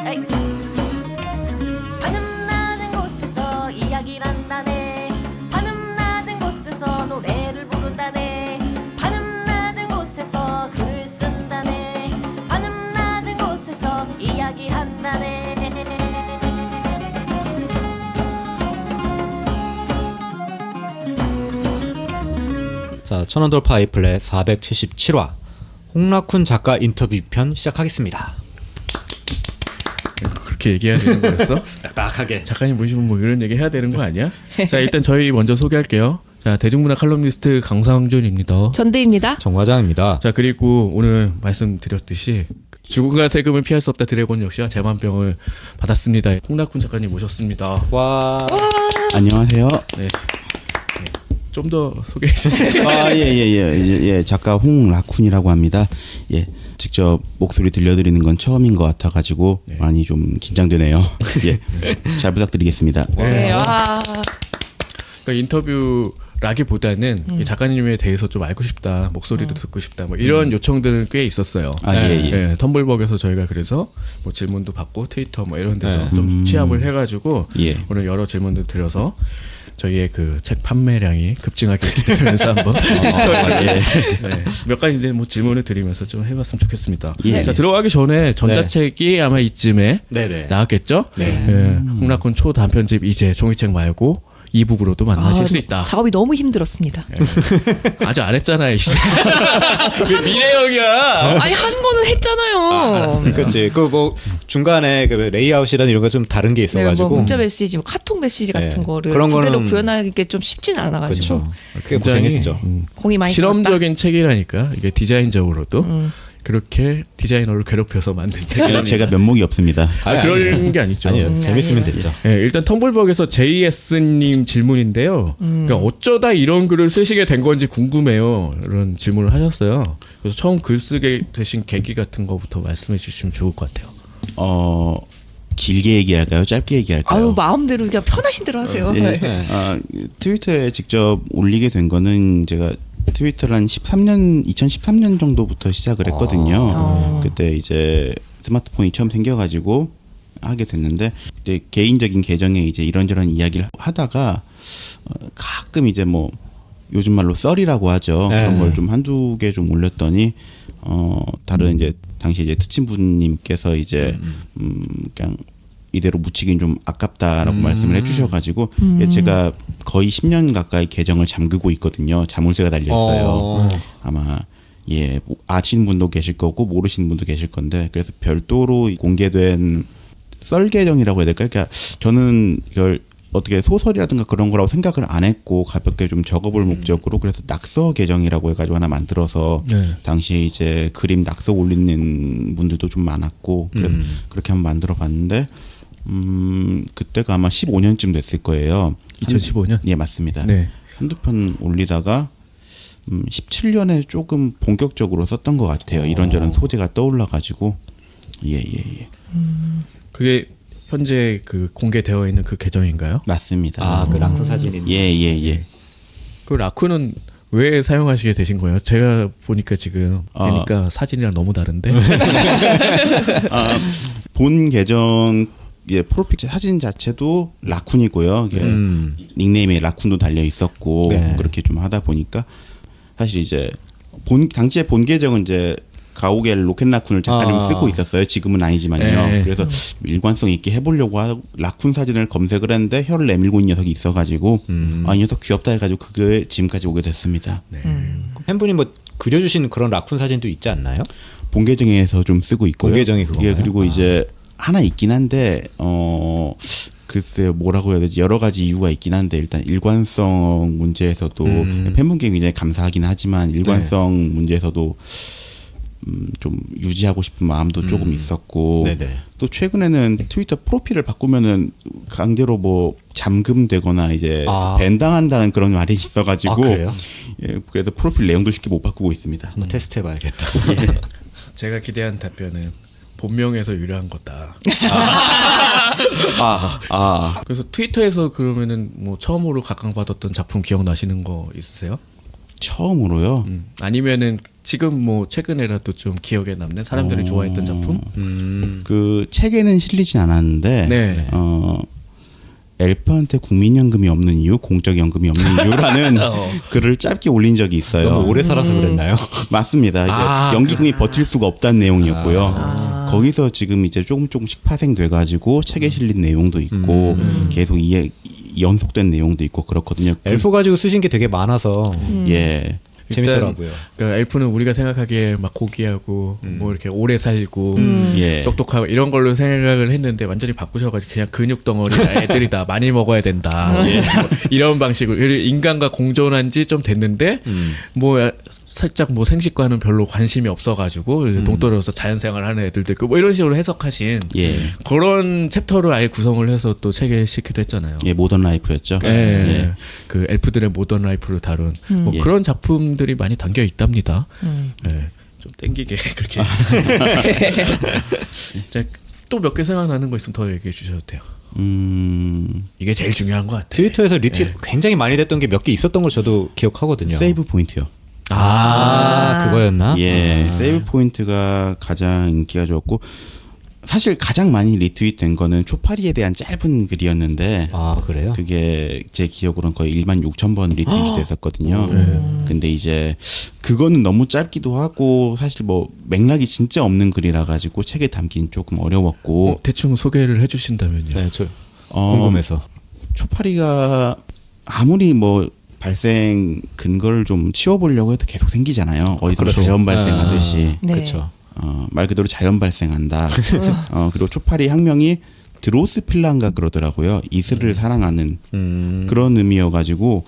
에이. 하늘 낮은 곳에서 이야기를 한다네. 하늘 낮은 곳에서 노래를 부른다네. 하늘 낮은 곳에서 글을 쓴다네. 하늘 낮은 곳에서 이야기한다네. 자, 천원돌파 아이플레 477화 홍락훈 작가 인터뷰 편 시작하겠습니다. 그렇게 얘기해야 되는 거였어? 딱딱하게. 작가님 모시면 뭐 이런 얘기 해야 되는 거 아니야? 자, 일단 저희 먼저 소개할게요. 자, 대중문화 칼럼니스트 강상준입니다. 전대입니다. 정과장입니다. 자, 그리고 오늘 말씀드렸듯이 죽음과 세금을 피할 수 없다 드래곤 역시와 재만병을 받았습니다. 홍락훈 작가님 모셨습니다. 와. 안녕하세요. 네. 좀 더 소개해 주세요. 예, 작가 홍라쿤이라고 합니다. 예, 직접 목소리 들려드리는 건 처음인 것 같아가지고 많이 좀 긴장되네요. 예, 잘 부탁드리겠습니다. 네, 와. 그러니까 인터뷰라기보다는 이 작가님에 대해서 좀 알고 싶다, 목소리도 듣고 싶다, 뭐 이런 요청들은 꽤 있었어요. 예. 텀블벅에서 저희가 그래서 뭐 질문도 받고 트위터 뭐 이런 데서 좀 취합을 해가지고 오늘 여러 질문들 드려서 저희의 그 책 판매량이 급증하게 기대하면서 한번 몇 가지 이제 뭐 질문을 드리면서 좀 해봤으면 좋겠습니다. 자, 들어가기 전에 전자책이 아마 이쯤에 나왔겠죠? 홍락훈 초단편집 이제 종이책 말고 이북으로도 만나실 수 있다. 작업이 너무 힘들었습니다. 아직 안 했잖아요. 왜 미래형이야? 아니 한 거는 했잖아요. 그렇지. 그 뭐 중간에 그 레이아웃이라는 이런 거 좀 다른 게 있어가지고. 뭐 문자 메시지, 뭐 카톡 메시지 같은 거를 그런 그대로 거는 구현하기 좀 쉽진 않아가지고. 그렇죠. 그게 고생했죠. 공이 많이 실험적인 책이라니까 이게 디자인적으로도. 그렇게 디자이너를 괴롭혀서 만든 책이 제가 면목이 없습니다. 그런 게 아니죠. 아니요, 재밌으면 됐죠. 네, 일단 텀블벅에서 JS님 질문인데요. 그러니까 어쩌다 이런 글을 쓰시게 된 건지 궁금해요. 이런 질문을 하셨어요. 그래서 처음 글 쓰게 되신 계기 같은 거부터 말씀해 주시면 좋을 것 같아요. 길게 얘기할까요? 짧게 얘기할까요? 아유, 마음대로 그냥 편하신 대로 하세요. 트위터에 직접 올리게 된 거는 제가 트위터를 한 2013년 정도부터 시작을 했거든요. 그때 이제 스마트폰이 처음 생겨가지고 하게 됐는데, 이제 개인적인 계정에 이제 이런저런 이야기를 하다가 가끔 이제 뭐 요즘 말로 썰이라고 하죠. 그런 걸 좀 한두 개 좀 올렸더니 다른 이제 당시 이제 특친부님께서 이제 그냥 이대로 묻히긴 좀 아깝다라고 말씀을 해주셔가지고 제가 거의 10년 가까이 계정을 잠그고 있거든요. 자물쇠가 달려 있어요. 아마 아시는 분도 계실 거고 모르시는 분도 계실 건데, 그래서 별도로 공개된 썰 계정이라고 해야 될까요? 그러니까 저는 이걸 어떻게 소설이라든가 그런 거라고 생각을 안 했고 가볍게 좀 적어볼 목적으로 그래서 낙서 계정이라고 해가지고 하나 만들어서 당시에 이제 그림 낙서 올리는 분들도 좀 많았고 그래서 그렇게 한번 만들어봤는데 그때가 아마 15년쯤 됐을 거예요. 2015년? 예, 맞습니다. 네. 한두 편 올리다가 17년에 조금 본격적으로 썼던 것 같아요. 이런저런 소재가 떠올라가지고 예. 그게 현재 그 공개되어 있는 그 계정인가요? 맞습니다. 그 랑쿤 사진인. 예. 그 라쿤은 왜 사용하시게 되신 거예요? 제가 보니까 지금 보니까 사진이랑 너무 다른데. 본 계정 프로필 사진 자체도 라쿤이고요. 닉네임에 라쿤도 달려 있었고 그렇게 좀 하다 보니까 사실 이제 당시에 본 계정은 이제 가오갤 로켓 라쿤을 잠깐 쓰고 있었어요. 지금은 아니지만요. 그래서 일관성 있게 해보려고 하고 라쿤 사진을 검색을 했는데 혀를 내밀고 있는 녀석이 있어가지고 이 녀석 귀엽다 해가지고 그게 지금까지 오게 됐습니다. 팬분이 뭐 그려주신 그런 라쿤 사진도 있지 않나요? 본 계정에서 좀 쓰고 있고요. 본 계정이 그건가요? 예, 그리고 이제 하나 있긴 한데 글쎄요, 뭐라고 해야 되지? 여러 가지 이유가 있긴 한데 일단 일관성 문제에서도 팬분께 굉장히 감사하긴 하지만 일관성 문제에서도 좀 유지하고 싶은 마음도 조금 있었고 또 최근에는 트위터 프로필을 바꾸면은 강제로 뭐 잠금되거나 이제 밴당한다는 그런 말이 있어가지고 그래서 프로필 내용도 쉽게 못 바꾸고 있습니다. 한번 테스트해봐야겠다. 제가 기대한 답변은 본명에서 유래한 거다. 그래서 트위터에서 그러면은 뭐 처음으로 각광받았던 작품 기억나시는 거 있으세요? 처음으로요? 아니면은 지금 뭐 최근에라도 좀 기억에 남는 사람들이 좋아했던 작품? 그 책에는 실리진 않았는데 네. 엘프한테 국민연금이 없는 이유, 공적연금이 없는 이유라는 글을 짧게 올린 적이 있어요. 너무 오래 살아서 그랬나요? 맞습니다. 이제 연기금이 버틸 수가 없다는 내용이었고요. 거기서 지금 이제 조금씩 파생돼가지고 책에 실린 내용도 있고 계속 연속된 내용도 있고 그렇거든요. 엘프 가지고 쓰신 게 되게 많아서 예. 재밌더라고요. 그러니까 엘프는 우리가 생각하기에 막 고귀하고 뭐 이렇게 오래 살고 예. 똑똑하고 이런 걸로 생각을 했는데 완전히 바꾸셔가지고 그냥 근육 덩어리다 애들이다 많이 먹어야 된다 뭐 이런 방식으로 인간과 공존한 지 좀 됐는데 뭐 살짝 뭐 생식과는 별로 관심이 없어가지고 동떨어져서 자연생활하는 애들도 있고 뭐 이런 식으로 해석하신 예. 그런 챕터를 아예 구성을 해서 또 책에 싣기도 했잖아요. 예, 모던 라이프였죠. 예, 예. 그 엘프들의 모던 라이프를 다룬 뭐 예. 그런 작품들이 많이 담겨 있답니다. 예, 좀 땡기게 그렇게. 또 몇 개 생각나는 거 있으면 더 얘기해 주셔도 돼요. 이게 제일 중요한 것 같아요. 트위터에서 리트윗 굉장히 많이 됐던 게 몇 개 있었던 걸 저도 기억하거든요. 세이브 포인트요. 그거였나? 예, 세이브 포인트가 가장 인기가 좋았고 사실 가장 많이 리트윗된 거는 초파리에 대한 짧은 글이었는데 그래요? 그게 제 기억으로는 거의 16,000번 리트윗이 됐었거든요. 근데 이제 그거는 너무 짧기도 하고 사실 뭐 맥락이 진짜 없는 글이라 가지고 책에 담긴 조금 어려웠고 대충 소개를 해주신다면요. 네, 저 궁금해서. 초파리가 아무리 뭐 발생 근거를 좀 치워보려고 해도 계속 생기잖아요. 어디서 그렇죠. 자연 발생하듯이. 네. 그렇죠. 말 그대로 자연 발생한다. 그리고 초파리 학명이 드로스필라인가 그러더라고요. 이슬을 사랑하는 그런 의미여가지고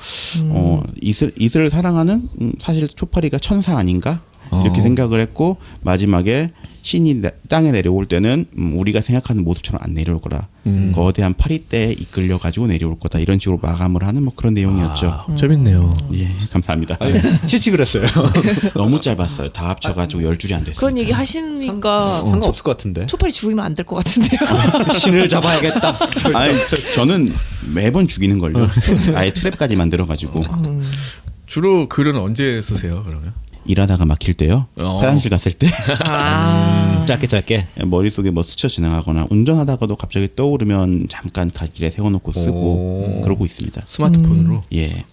이슬을 사랑하는 사실 초파리가 천사 아닌가 이렇게 생각을 했고 마지막에 신이 땅에 내려올 때는 우리가 생각하는 모습처럼 안 내려올 거다. 거대한 파리떼에 이끌려 가지고 내려올 거다. 이런 식으로 마감을 하는 뭐 그런 내용이었죠. 재밌네요. 예, 감사합니다. 치치 그랬어요. 너무 짧았어요. 다 합쳐가지고 10줄이 안 됐어요. 그런 얘기 하시니까 상관없을 것 같은데. 초파리 죽이면 안 될 것 같은데요. 신을 잡아야겠다. 아니, 저는 매번 죽이는 걸요. 아예 트랩까지 만들어가지고 주로 글은 언제 쓰세요? 그러면? 일하다가 막힐 때요. 화장실 갔을 때 짧게. 머릿속에 뭐 스쳐 지나가거나 운전하다가도 갑자기 떠오르면 잠깐 갓길에 세워놓고 쓰고 그러고 있습니다. 스마트폰으로? 예.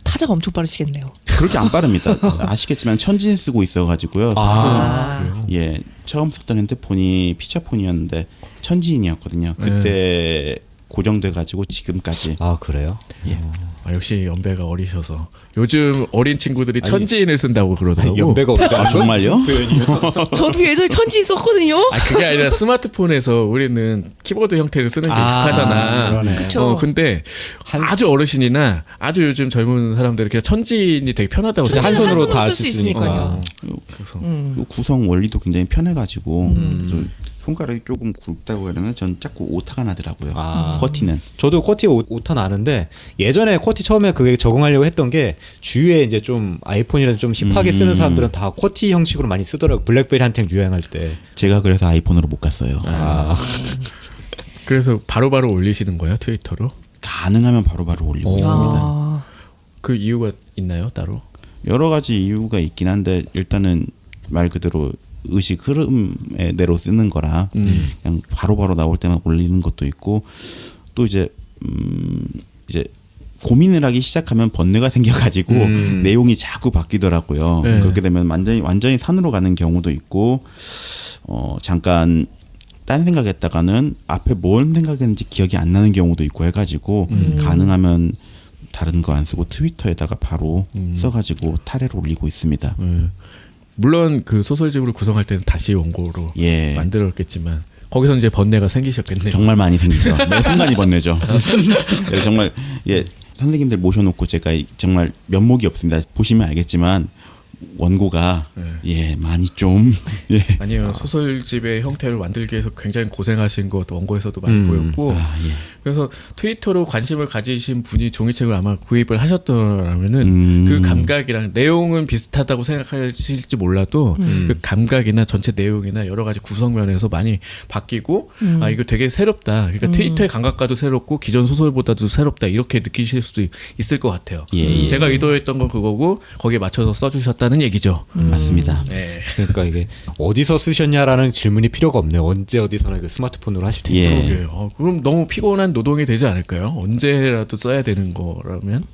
타자가 엄청 빠르시겠네요. 그렇게 안 빠릅니다. 아시겠지만 천진 쓰고 있어가지고요. 그래요? 예, 처음 썼던 핸드폰이 피처폰이었는데 천진이었거든요. 그때 고정돼가지고 지금까지. 그래요? 예. 역시 연배가 어리셔서 요즘 어린 친구들이 천지인을 쓴다고 그러더라고. 연배가 없다. 정말요? 저도 예전에 천지 있었거든요. 그게 아니라 스마트폰에서 우리는 키보드 형태를 쓰는 게 익숙하잖아. 그러네. 그쵸. 근데 아주 어르신이나 아주 요즘 젊은 사람들은 그냥 천지인이 되게 편하다고 진짜 한 생각해요. 손으로 다 할 쓸 수 수 있으니까요. 그래서 그 구성 원리도 굉장히 편해가지고 손가락이 조금 굵다고 해야 되나? 전 자꾸 오타가 나더라고요. 커티는. 저도 쿼티 오타 나는데 예전에 쿼티 처음에 그게 적응하려고 했던 게 주위에 이제 좀 아이폰이라도 좀 힙하게 쓰는 사람들은 다 쿼티 형식으로 많이 쓰더라고요. 블랙베리 한창 유행할 때. 제가 그래서 아이폰으로 못 갔어요. 그래서 바로바로 올리시는 거예요 트위터로? 가능하면 바로바로 올리고 있습니다. 그 이유가 있나요 따로? 여러 가지 이유가 있긴 한데 일단은 말 그대로 의식 흐름에 대로 쓰는 거라 그냥 바로바로 나올 때만 올리는 것도 있고 또 이제 고민을 하기 시작하면 번뇌가 생겨가지고 내용이 자꾸 바뀌더라고요. 네. 그렇게 되면 완전히 산으로 가는 경우도 있고 잠깐 딴 생각했다가는 앞에 뭔 생각했는지 기억이 안 나는 경우도 있고 해가지고 가능하면 다른 거 안 쓰고 트위터에다가 바로 써가지고 타래로 올리고 있습니다. 물론 그 소설집으로 구성할 때는 다시 원고로 예. 만들었겠지만 거기서 이제 번뇌가 생기셨겠네요. 정말 많이 생기죠. 매 순간이 번뇌죠. 네, 정말 선생님들 모셔놓고 제가 정말 면목이 없습니다. 보시면 알겠지만 원고가 많이 좀 아니요 소설집의 형태를 만들기 위해서 굉장히 고생하신 것 원고에서도 많이 보였고 그래서 트위터로 관심을 가지신 분이 종이책을 아마 구입을 하셨더라면은 그 감각이랑 내용은 비슷하다고 생각하실지 몰라도 그 감각이나 전체 내용이나 여러 가지 구성면에서 많이 바뀌고 이거 되게 새롭다. 그러니까 트위터의 감각과도 새롭고 기존 소설보다도 새롭다 이렇게 느끼실 수도 있을 것 같아요. 제가 의도했던 건 그거고 거기에 맞춰서 써주셨다는 있었다는 얘기죠. 맞습니다. 네. 그러니까 이게 어디서 쓰셨냐라는 질문이 필요가 없네요. 언제 어디서나 그 스마트폰으로 하실 테니까. 예. 그러게요. 그럼 너무 피곤한 노동이 되지 않을까요? 언제라도 써야 되는 거라면?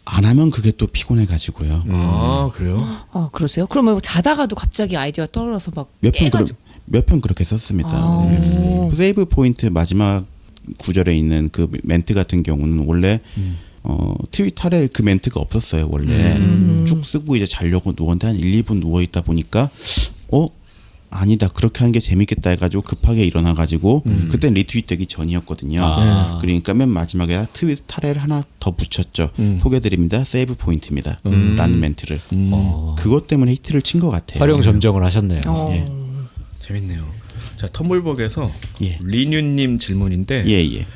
안 하면 그게 또 피곤해 가지고요. 아 그래요? 아 그러세요? 그러면 뭐 자다가도 갑자기 아이디어가 떠올라서 막 깨가지고. 몇 편 그렇게 썼습니다. 아. 세이브 포인트 마지막 구절에 있는 그 멘트 같은 경우는 원래 트윗8에 그 멘트가 없었어요. 원래 쭉 쓰고 이제 자려고 누웠는데 한 1, 2분 누워 있다 보니까 아니다 그렇게 하는 게 재밌겠다 해가지고 급하게 일어나가지고 그땐 리트윗되기 전이었거든요. 그러니까 맨 마지막에 트윗 타레를 하나 더 붙였죠. 소개드립니다. 세이브 포인트입니다. 라는 멘트를. 그것 때문에 히트를 친 것 같아요. 활용 점정을 하셨네요. 예. 재밌네요. 자 텀블벅에서 예. 리뉴님 질문인데 예.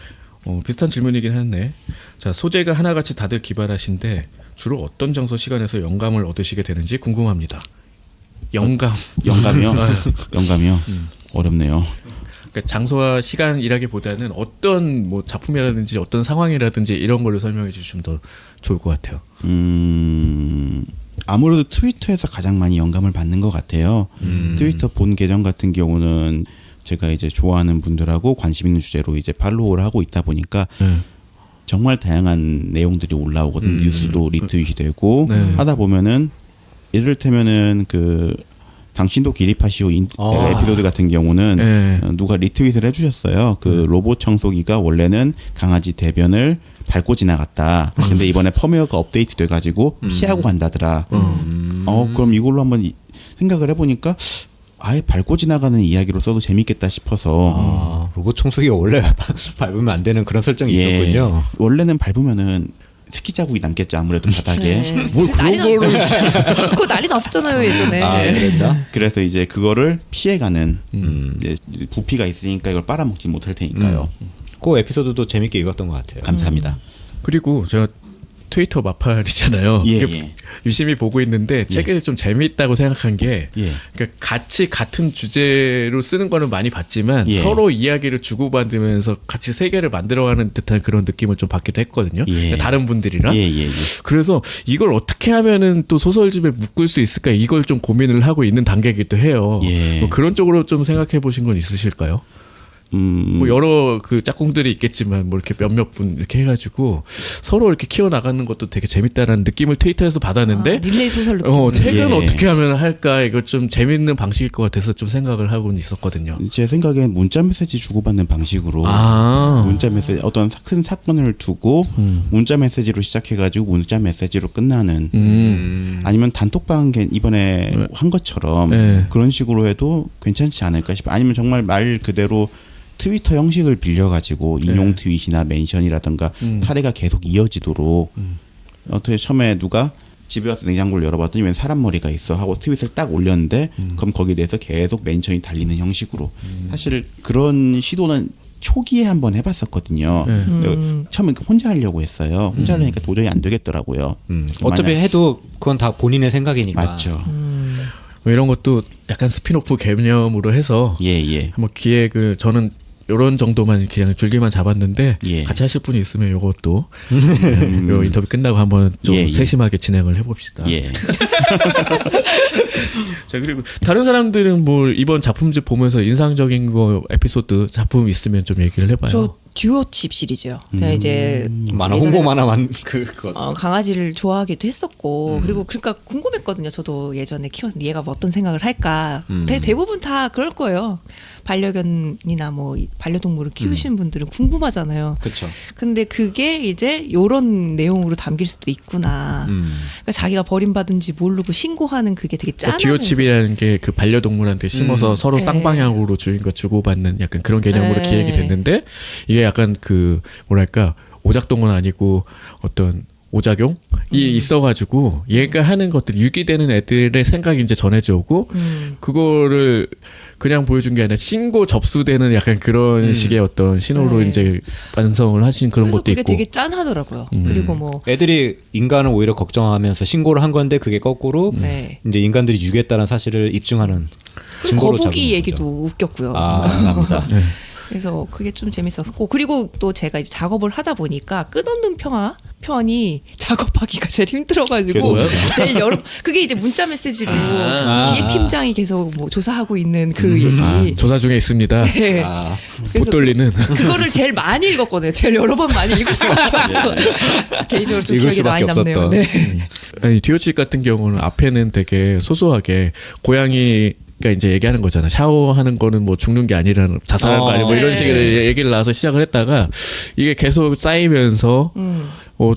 비슷한 질문이긴 한데 자 소재가 하나같이 다들 기발하신데 주로 어떤 장소 시간에서 영감을 얻으시게 되는지 궁금합니다. 영감이요? 영감이요? 어렵네요. 그러니까 장소와 시간이라기보다는 어떤 뭐 작품이라든지 어떤 상황이라든지 이런 걸로 설명해 주시면 더 좋을 것 같아요. 아무래도 트위터에서 가장 많이 영감을 받는 것 같아요. 트위터 본 계정 같은 경우는 제가 이제 좋아하는 분들하고 관심 있는 주제로 이제 팔로우를 하고 있다 보니까 정말 다양한 내용들이 올라오거든요. 뉴스도 리트윗이 되고 하다 보면은 이를테면은 그 당신도 기립하시오 에피소드 같은 경우는 누가 리트윗을 해주셨어요. 그 로봇 청소기가 원래는 강아지 대변을 밟고 지나갔다. 근데 이번에 펌웨어가 업데이트 돼가지고 피하고 간다더라. 그럼 이걸로 한번 생각을 해보니까 아예 밟고 지나가는 이야기로 써도 재밌겠다 싶어서 로봇 청소기가 원래 밟으면 안 되는 그런 설정이 있었군요. 원래는 밟으면은 스키 자국이 남겠죠. 아무래도 바닥에. 뭘 그런 거를 그거 난리 났었잖아요 예전에. 그랬나? 그래서 이제 그거를 피해가는 이제 부피가 있으니까 이걸 빨아먹지 못할 테니까요. 그 에피소드도 재밌게 읽었던 것 같아요. 감사합니다. 그리고 제가 트위터 마팔이잖아요. 예. 유심히 보고 있는데 책이 좀 재미있다고 생각한 게 그러니까 같이 같은 주제로 쓰는 거는 많이 봤지만 서로 이야기를 주고받으면서 같이 세계를 만들어가는 듯한 그런 느낌을 좀 받기도 했거든요. 그러니까 다른 분들이랑. 그래서 이걸 어떻게 하면은 또 소설집에 묶을 수 있을까 이걸 좀 고민을 하고 있는 단계이기도 해요. 뭐 그런 쪽으로 좀 생각해 보신 건 있으실까요? 뭐 여러 그 짝꿍들이 있겠지만 뭐 이렇게 몇몇 분 이렇게 해가지고 서로 이렇게 키워 나가는 것도 되게 재밌다라는 느낌을 트위터에서 받았는데 릴레이 소설로 책은 어떻게 하면 할까 이거 좀 재밌는 방식일 것 같아서 좀 생각을 하고는 있었거든요. 제 생각엔 문자 메시지 주고받는 방식으로 문자 메시지 어떤 큰 사건을 두고 문자 메시지로 시작해가지고 문자 메시지로 끝나는 아니면 단톡방 이번에 한 것처럼 그런 식으로 해도 괜찮지 않을까 싶어요. 아니면 정말 말 그대로 트위터 형식을 빌려가지고 인용 트윗이나 멘션이라든가 사례가 계속 이어지도록 어떻게 처음에 누가 집에 와서 냉장고를 열어봤더니 웬 사람 머리가 있어 하고 트윗을 딱 올렸는데 그럼 거기에 대해서 계속 멘션이 달리는 형식으로 사실 그런 시도는 초기에 한번 해봤었거든요. 처음에 혼자 하려고 했어요. 혼자 하려니까 도저히 안 되겠더라고요. 어차피 해도 그건 다 본인의 생각이니까. 맞죠. 뭐 이런 것도 약간 스피노프 개념으로 해서 한번 기획을 저는 요런 정도만 그냥 줄기만 잡았는데 같이 하실 분이 있으면 요것도 요 인터뷰 끝나고 한번 좀 세심하게 진행을 해봅시다. 자 그리고 다른 사람들은 뭐 이번 작품집 보면서 인상적인 거 에피소드 작품 있으면 좀 얘기를 해봐요. 저 듀오칩 시리즈요. 제가 이제 만화 홍보 만화만 그거 강아지를 좋아하기도 했었고 그리고 그러니까 궁금했거든요. 저도 예전에 키워서 얘가 어떤 생각을 할까. 대부분 다 그럴 거예요. 반려견이나 뭐 반려동물을 키우시는 분들은 궁금하잖아요. 그렇죠. 근데 그게 이제 요런 내용으로 담길 수도 있구나. 그러니까 자기가 버림받은지 모르고 신고하는 그게 되게 짠하면서 듀오칩이라는 게 그 반려동물한테 심어서 서로 쌍방향으로 주인과 주고받는 약간 그런 개념으로 기획이 됐는데 이게 약간 그 뭐랄까 오작동은 아니고 어떤 오작용이 있어가지고 얘가 하는 것들 유기되는 애들의 생각이 이제 전해져 오고 그거를 그냥 보여준 게 아니라 신고 접수되는 약간 그런 식의 어떤 신호로 이제 완성을 하신 그런 것도 그게 있고 되게 짠하더라고요. 그리고 뭐 애들이 인간을 오히려 걱정하면서 신고를 한 건데 그게 거꾸로 이제 인간들이 유기했다는 사실을 입증하는 증거로 거북이 잡은 얘기도 거죠. 웃겼고요. 감사합니다. 그래서 그게 좀 재밌었고 그리고 또 제가 이제 작업을 하다 보니까 끝없는 편이 작업하기가 제일 힘들어가지고 제일 그게 이제 문자 메시지로 기획 팀장이 계속 뭐 조사하고 있는 그 얘기. 조사 중에 있습니다. 네. 아, 못 그래서 돌리는. 그거를 제일 많이 읽었거든요. 제일 여러 번 많이 읽을 수밖에 없어. 개인적으로 좀 읽을 기억이 많이 수밖에 남네요. 없었던. 네. 아니 DOC 같은 경우는 앞에는 되게 소소하게 고양이가 이제 얘기하는 거잖아. 샤워하는 거는 뭐 죽는 게 아니라는 자살하는 거 아니고 뭐 이런 네. 식의 얘기를 나와서 시작을 했다가 이게 계속 쌓이면서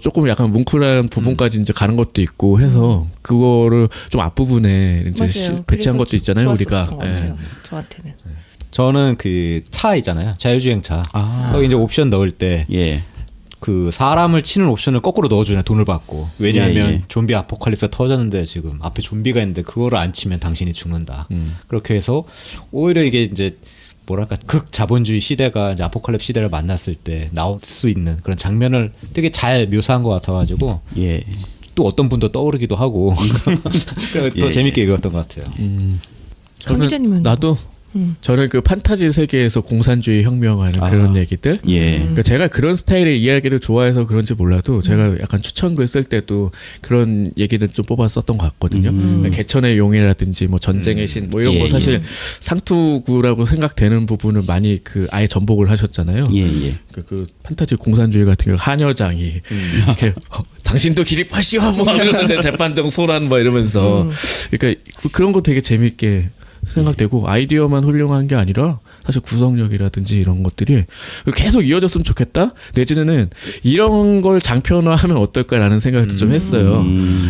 조금 약간 뭉클한 부분까지 이제 가는 것도 있고 해서 그거를 좀 앞부분에 이제 맞아요. 배치한 그래서 것도 있잖아요. 우리가. 좋았었던 것 같아요. 저한테는. 저는 그 차 있잖아요. 자율주행차. 아. 거기 이제 옵션 넣을 때 예. 그 사람을 치는 옵션을 거꾸로 넣어주네, 돈을 받고. 왜냐하면 예. 좀비 아포칼립스가 터졌는데 지금 앞에 좀비가 있는데 그거를 안 치면 당신이 죽는다. 그렇게 해서 오히려 이게 이제 뭐랄까 극 자본주의 시대가 이제 아포칼립스 시대를 만났을 때 나올 수 있는 그런 장면을 되게 잘 묘사한 것 같아가지고 예. 또 어떤 분도 떠오르기도 하고 그래서 또 예, 재밌게 읽었던 것 같아요. 강 기자님은 나도 저는 그 판타지 세계에서 공산주의 혁명하는 그런 얘기들. 예. 그러니까 제가 그런 스타일의 이야기를 좋아해서 그런지 몰라도 제가 약간 추천글 쓸 때도 그런 얘기를 좀 뽑아 썼던 것 같거든요. 그러니까 개천의 용이라든지 뭐 전쟁의 신 뭐 이런 예, 거 사실 예. 상투구라고 생각되는 부분을 많이 그 아예 전복을 하셨잖아요. 예, 예. 그 판타지 공산주의 같은 경우 한여장이 이렇게 당신도 기립하시오 뭐 하면서 이제 재판정 소란 뭐 이러면서 그러니까 그런 거 되게 재밌게 생각되고 아이디어만 훌륭한 게 아니라 사실 구성력이라든지 이런 것들이 계속 이어졌으면 좋겠다. 내지는 이런 걸 장편화하면 어떨까라는 생각도 좀 했어요.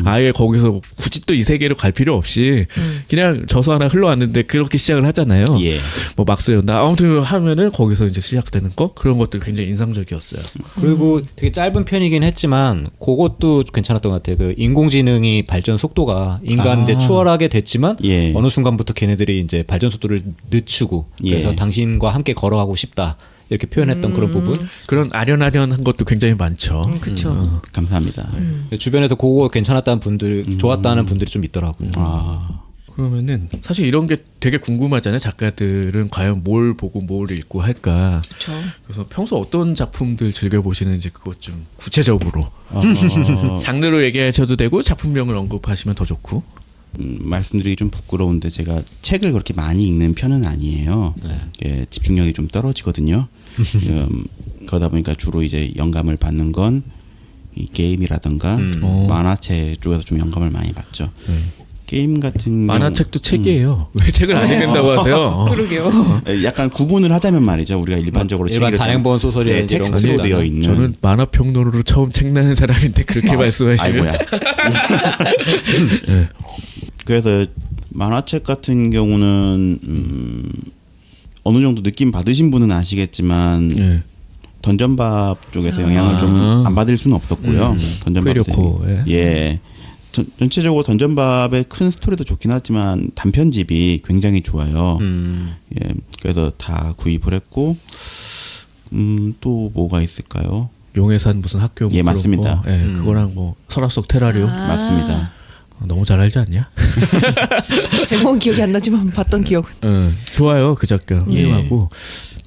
아예 거기서 굳이 또 이 세계로 갈 필요 없이 그냥 저서 하나 흘러왔는데 그렇게 시작을 하잖아요. 예. 뭐 막스였나 아무튼 하면은 거기서 이제 시작되는 거 그런 것들 굉장히 인상적이었어요. 그리고 되게 짧은 편이긴 했지만 그것도 괜찮았던 것 같아요. 그 인공지능이 발전 속도가 인간 이제 추월하게 됐지만 예. 어느 순간부터 걔네들이 이제 발전 속도를 늦추고 그래서 예. 당신과 함께 걸어가고 싶다 이렇게 표현했던 그런 부분. 그런 아련아련한 것도 굉장히 많죠. 그렇죠. 감사합니다. 주변에서 그거 괜찮았다는 분들, 좋았다는 분들이 좀 있더라고요. 아. 그러면은 사실 이런 게 되게 궁금하잖아요. 작가들은 과연 뭘 보고 뭘 읽고 할까. 그렇죠. 그래서 평소 어떤 작품들 즐겨 보시는지 그것 좀 구체적으로 장르로 얘기하셔도 되고 작품명을 언급하시면 더 좋고. 말씀드리기 좀 부끄러운데 제가 책을 그렇게 많이 읽는 편은 아니에요. 예, 집중력이 좀 떨어지거든요. 그러다 보니까 주로 이제 영감을 받는 건 이 게임이라든가 만화책 쪽에서 좀 영감을 많이 받죠. 게임 같은 만화책도 책이에요. 왜 책을 안 읽는다고 하세요? 그러게요. 약간 구분을 하자면 말이죠. 우리가 일반적으로 일반 책을 단행본 소설이나 이런 텍스트로 거 되어 있는 저는 만화 평론으로 처음 책 내는 사람인데 그렇게 말씀하시면 아이고야. 그래서 만화책 같은 경우는 어느 정도 느낌 받으신 분은 아시겠지만 예. 던전밥 쪽에서 영향을 좀 안 받을 수는 없었고요. 던전밥 쾌료코, 예. 전체적으로 던전밥의 큰 스토리도 좋긴 하지만 단편집이 굉장히 좋아요. 예. 그래서 다 구입을 했고 또 뭐가 있을까요? 용해산 무슨 학교 뭐 예, 그런 맞습니다. 거. 예, 그거랑 뭐 설악 속 테라리움 맞습니다. 너무 잘 알지 않냐? 제목은 기억이 안 나지만 봤던 기억은. 좋아요 그 작가 훌륭하고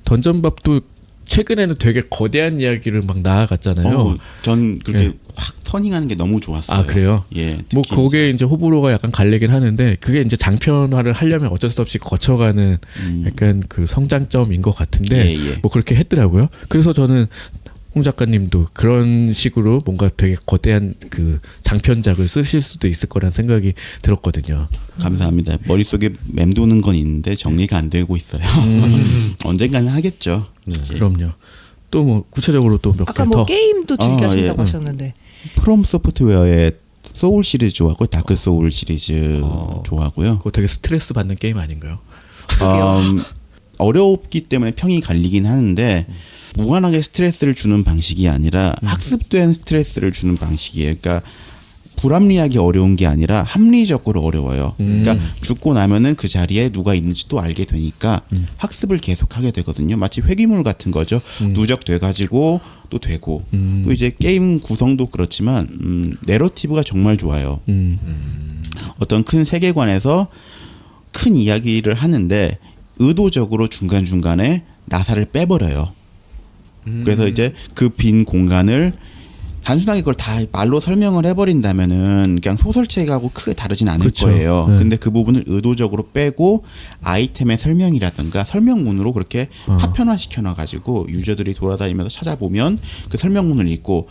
던전밥도 최근에는 되게 거대한 이야기를 막 나아갔잖아요. 전 그렇게 예. 확 터닝하는 게 너무 좋았어요. 아 그래요? 예. 뭐 특히 거기에 이제 호불호가 약간 갈리긴 하는데 그게 이제 장편화를 하려면 어쩔 수 없이 거쳐가는 약간 그 성장점인 것 같은데 예. 뭐 그렇게 했더라고요. 그래서 저는 홍 작가님도 그런 식으로 뭔가 되게 거대한 그 장편작을 쓰실 수도 있을 거란 생각이 들었거든요. 감사합니다. 머릿속에 맴도는 건 있는데 정리가 안 되고 있어요. 언젠가는 하겠죠. 예. 그럼요. 또 뭐 구체적으로 또 몇 개 아까 더. 뭐 게임도 즐겨 하신다고 예. 하셨는데. 프롬 소프트웨어의 소울 시리즈 좋아하고 다크 소울 시리즈 좋아하고요. 그거 되게 스트레스 받는 게임 아닌가요? 어렵기 때문에 평이 갈리긴 하는데 무한하게 스트레스를 주는 방식이 아니라 학습된 스트레스를 주는 방식이에요. 그러니까 불합리하게 어려운 게 아니라 합리적으로 어려워요. 그러니까 죽고 나면은 그 자리에 누가 있는지도 알게 되니까 학습을 계속하게 되거든요. 마치 회귀물 같은 거죠. 누적돼 가지고 또 되고 또 이제 게임 구성도 그렇지만 내러티브가 정말 좋아요. 어떤 큰 세계관에서 큰 이야기를 하는데 의도적으로 중간중간에 나사를 빼버려요. 그래서 이제 그 빈 공간을 단순하게 그걸 다 말로 설명을 해버린다면은 그냥 소설책하고 크게 다르진 않을 그쵸. 거예요. 네. 근데 그 부분을 의도적으로 빼고 아이템의 설명이라든가 설명문으로 그렇게 파편화 시켜놔가지고 유저들이 돌아다니면서 찾아보면 그 설명문을 읽고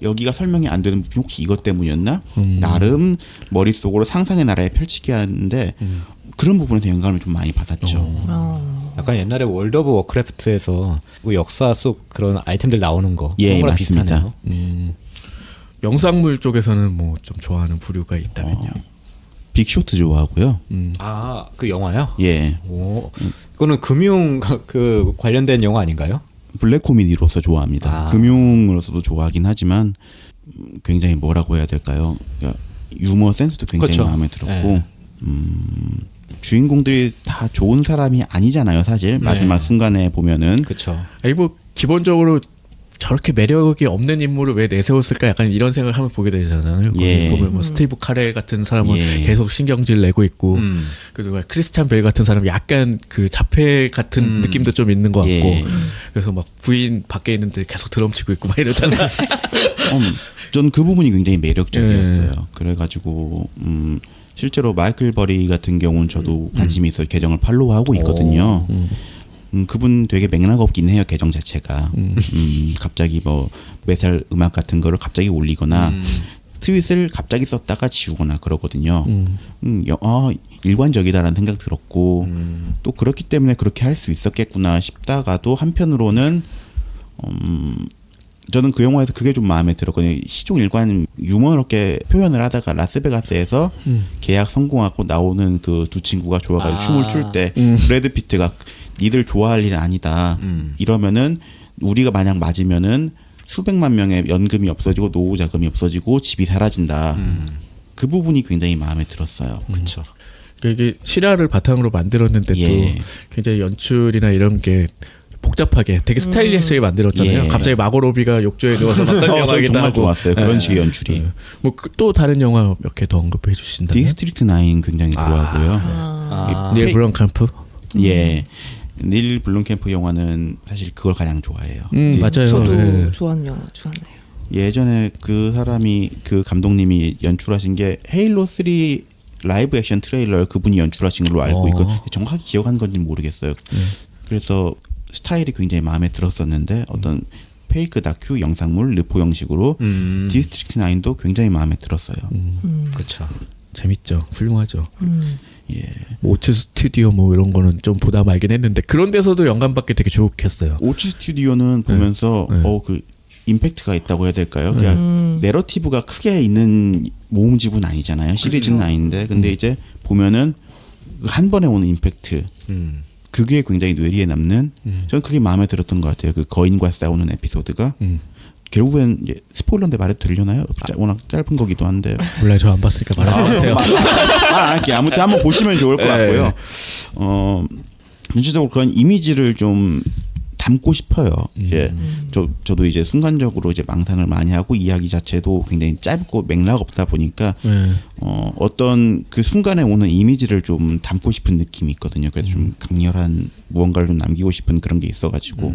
여기가 설명이 안 되는 부분이 혹시 이것 때문이었나? 나름 머릿속으로 상상의 나라에 펼치게 하는데 그런 부분에서 영감을 좀 많이 받았죠. 약간 옛날에 월드 오브 워크래프트에서 그 역사 속 그런 아이템들 나오는 거 예, 그런 거랑 맞습니다. 비슷하네요. 영상물 쪽에서는 뭐 좀 좋아하는 부류가 있다면요. 빅쇼트 좋아하고요. 아, 그 영화요? 예, 오, 그거는 금융 그 관련된 영화 아닌가요? 블랙 코미디로서 좋아합니다. 아. 금융으로서도 좋아하긴 하지만 굉장히 뭐라고 해야 될까요? 그러니까 유머 센스도 굉장히 그렇죠. 마음에 들었고 네. 주인공들이 다 좋은 사람이 아니잖아요, 사실. 마지막 순간에 보면은. 그렇죠. 아니 뭐 기본적으로 저렇게 매력이 없는 인물을 왜 내세웠을까 약간 이런 생각을 하면 보게 되잖아요. 예. 거기 보면 뭐 스티브 카레 같은 사람은 예. 계속 신경질 내고 있고 그리고 크리스찬 벨 같은 사람은 약간 그 자폐 같은 느낌도 좀 있는 것 같고 예. 그래서 막 부인 밖에 있는데 계속 드럼치고 있고 막 이러잖아. 전 그 부분이 굉장히 매력적이었어요. 그래가지고 실제로 마이클 버리 같은 경우는 저도 관심이 있어 계정을 팔로우하고 있거든요. 그분 되게 맥락 없긴 해요, 계정 자체가. 갑자기 뭐 메탈 음악 같은 거를 갑자기 올리거나 트윗을 갑자기 썼다가 지우거나 그러거든요. 일관적이다라는 생각 들었고 또 그렇기 때문에 그렇게 할 수 있었겠구나 싶다가도 한편으로는 저는 그 영화에서 그게 좀 마음에 들었거든요. 시종 일관 유머롭게 표현을 하다가 라스베가스에서 계약 성공하고 나오는 그 두 친구가 좋아가지고 춤을 출 때 브래드 피트가 니들 좋아할 일은 아니다. 이러면은 우리가 만약 맞으면은 수백만 명의 연금이 없어지고 노후 자금이 없어지고 집이 사라진다. 그 부분이 굉장히 마음에 들었어요. 그렇죠. 이게 실화를 바탕으로 만들었는데도 예. 굉장히 연출이나 이런 게 복잡하게 되게 스타일리시하게 만들었잖아요. 예. 갑자기 마고 로비가 욕조에 누워서 막 저는 설명하기도 정말 하고. 좋았어요. 그런 예. 식의 연출이. 뭐 또 다른 영화 몇 개 더 언급해 주신다면? 디스트릭트 9 굉장히 좋아하고요. 아, 닐 브런캄프. 예. 닐 블룸캠프 영화는 사실 그걸 가장 좋아해요. 맞아요. 저도 예. 좋아하는 영화 좋아하네요. 예전에 그 사람이 그 감독님이 연출하신 게 헤일로 3 라이브 액션 트레일러 그분이 연출하신 걸로 알고 있고 정확히 기억한 건지 모르겠어요. 그래서 스타일이 굉장히 마음에 들었었는데 어떤 페이크 다큐 영상물 르포 형식으로 디스트릭트 9도 굉장히 마음에 들었어요. 그렇죠. 재밌죠. 훌륭하죠. 예. 오츠 스튜디오 뭐 이런 거는 좀 보다 말긴 했는데 그런 데서도 영감받기 되게 좋겠어요. 오치 스튜디오는 보면서 네. 그 임팩트가 있다고 해야 될까요? 그냥 내러티브가 크게 있는 모음집은 아니잖아요. 시리즈는 아닌데 근데 이제 보면은 한 번에 오는 임팩트 그게 굉장히 뇌리에 남는 저는 그게 마음에 들었던 것 같아요. 그 거인과 싸우는 에피소드가 결국엔 이제 스포일러인데 말해도 되려나요? 워낙 짧은 거기도 한데 몰라요. 저 안 봤으니까 말하지 마세요. 안 할게요. 아무튼 한번 보시면 좋을 것 같고요. 전체적으로 그런 이미지를 좀 담고 싶어요. 이제 저도 이제 순간적으로 이제 망상을 많이 하고 이야기 자체도 굉장히 짧고 맥락 없다 보니까 어떤 그 순간에 오는 이미지를 좀 담고 싶은 느낌이 있거든요. 그래서 좀 강렬한 무언가를 좀 남기고 싶은 그런 게 있어가지고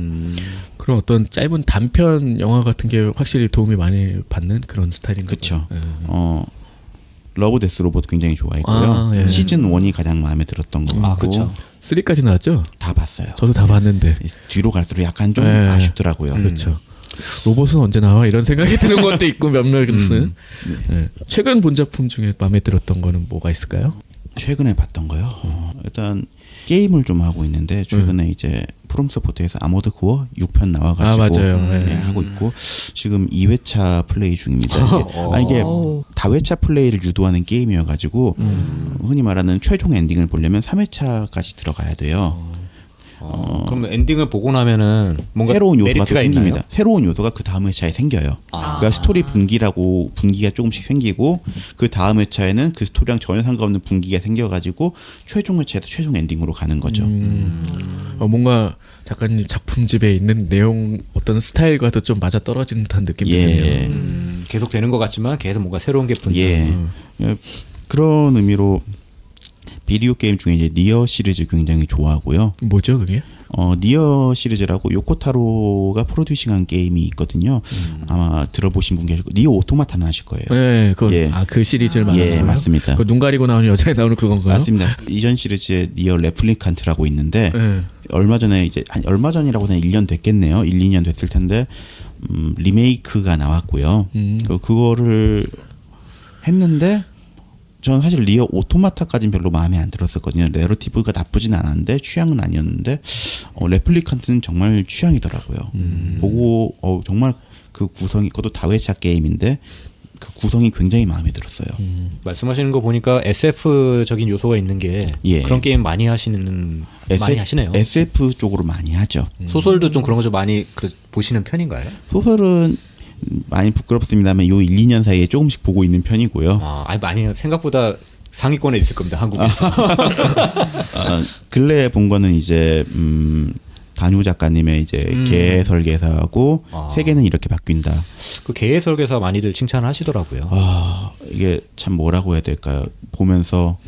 그런 어떤 짧은 단편 영화 같은 게 확실히 도움이 많이 받는 그런 스타일인 거죠. 그렇죠. 러브 데스 로봇 굉장히 좋아했고요. 예. 시즌 1이 가장 마음에 들었던 것 같고 아, 그렇죠. 3까지 나왔죠? 다 봤어요. 저도 다 봤는데. 뒤로 갈수록 약간 좀 예. 아쉽더라고요. 그렇죠. 로봇은 언제 나와? 이런 생각이 드는 것도 있고 몇몇은. 예. 최근 본 작품 중에 마음에 들었던 거는 뭐가 있을까요? 최근에 봤던 거요. 일단 게임을 좀 하고 있는데 최근에 이제 프롬 소프트에서 아모드 코어 6편 나와가지고 맞아요. 예, 하고 있고 지금 2회차 플레이 중입니다. 이게 다회차 플레이를 유도하는 게임이어가지고 흔히 말하는 최종 엔딩을 보려면 3회차까지 들어가야 돼요. 그럼 엔딩을 보고 나면은 뭔가 새로운 요소가 또 메리트가 생깁니다. 있나요? 새로운 요소가 그 다음 회차에 생겨요. 그러니까 스토리 분기가 조금씩 생기고 그 다음 회차에는 그 스토리랑 전혀 상관없는 분기가 생겨가지고 최종 회차에서 최종 엔딩으로 가는 거죠. 뭔가 작가님 작품집에 있는 내용 어떤 스타일과도 좀 맞아 떨어지는 듯한 느낌이 드네요. 계속 되는 것 같지만 계속 뭔가 새로운 게 붙는. 예. 그런 의미로 비디오 게임 중에 이제 니어 시리즈 굉장히 좋아하고요. 뭐죠 그게? 니어 시리즈라고 요코타로가 프로듀싱한 게임이 있거든요. 아마 들어보신 분 계실 거예요. 니어 오토마타는 아실 거예요. 네, 그 시리즈를 말하는 거예요? 맞습니다. 그 눈 가리고 나오는 여자에 나오는 그건가요? 맞습니다. 이전 시리즈에 니어 레플리칸트라고 있는데 얼마 전에 이제 얼마 전이라고 한 1년 됐겠네요. 1, 2년 됐을 텐데 리메이크가 나왔고요. 그거를 했는데 저는 사실 니어 오토마타까지는 별로 마음에 안 들었었거든요. 내러티브가 나쁘진 않았는데 취향은 아니었는데 레플리칸트는 정말 취향이더라고요. 보고 정말 그 구성이 그것도 다회차 게임인데 그 구성이 굉장히 마음에 들었어요. 말씀하시는 거 보니까 SF적인 요소가 있는 게 그런 게임 많이 하시네요. SF 쪽으로 많이 하죠. 소설도 좀 그런 거 좀 많이 보시는 편인가요? 소설은 많이 부끄럽습니다만 요 1, 2년 사이에 조금씩 보고 있는 편이고요. 아니 많이 생각보다 상위권에 있을 겁니다. 한국에서. 근래에 본 거는 이제 단유 작가님의 이제 개 설계사하고 세계는 이렇게 바뀐다. 그 개 설계사 많이들 칭찬하시더라고요. 이게 참 뭐라고 해야 될까요? 보면서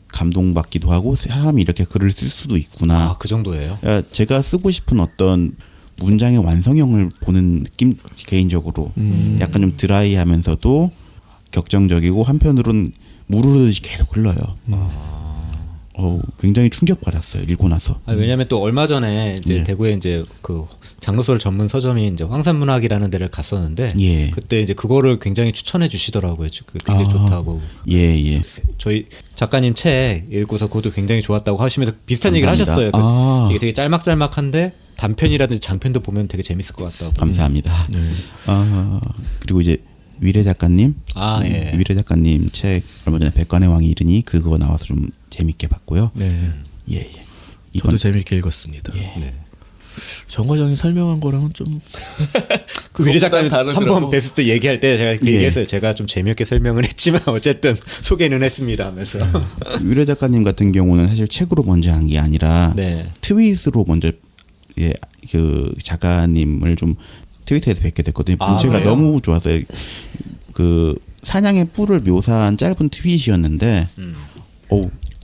감동받기도 하고 사람이 이렇게 글을 쓸 수도 있구나. 그 정도예요? 제가 쓰고 싶은 어떤 문장의 완성형을 보는 느낌 개인적으로 약간 좀 드라이하면서도 격정적이고 한편으로는 물 흐르듯이 계속 흘러요. 굉장히 충격받았어요. 읽고 나서. 왜냐하면 또 얼마 전에 이제 대구에 이제 그 장르소설 전문 서점이 이제 황산문학이라는 데를 갔었는데 그때 이제 그거를 굉장히 추천해 주시더라고요. 굉장히 좋다고. 저희 작가님 책 읽고서 그것도 굉장히 좋았다고 하시면서 비슷한 얘기를 하셨어요. 이게 되게 짤막짤막한데 단편이라든지 장편도 보면 되게 재밌을 것 같다고. 감사합니다. 그리고 이제 위례 작가님, 위례 작가님 책 얼마 전에 백관의 왕이 이르니 그거 나와서 좀 재밌게 봤고요. 저도 재밌게 읽었습니다. 정거장이 설명한 거랑은 좀 그 위례 작가님 한번 뵀을 때 얘기할 때 제가 얘기했어요. 제가 좀 재미없게 설명을 했지만 어쨌든 소개는 했습니다 하면서. 위례 작가님 같은 경우는 사실 책으로 먼저 한 게 아니라 트윗으로 먼저 그 작가님을 좀 트위터에서 뵙게 됐거든요. 문체가 너무 좋았어요. 그 사냥의 뿔을 묘사한 짧은 트윗이었는데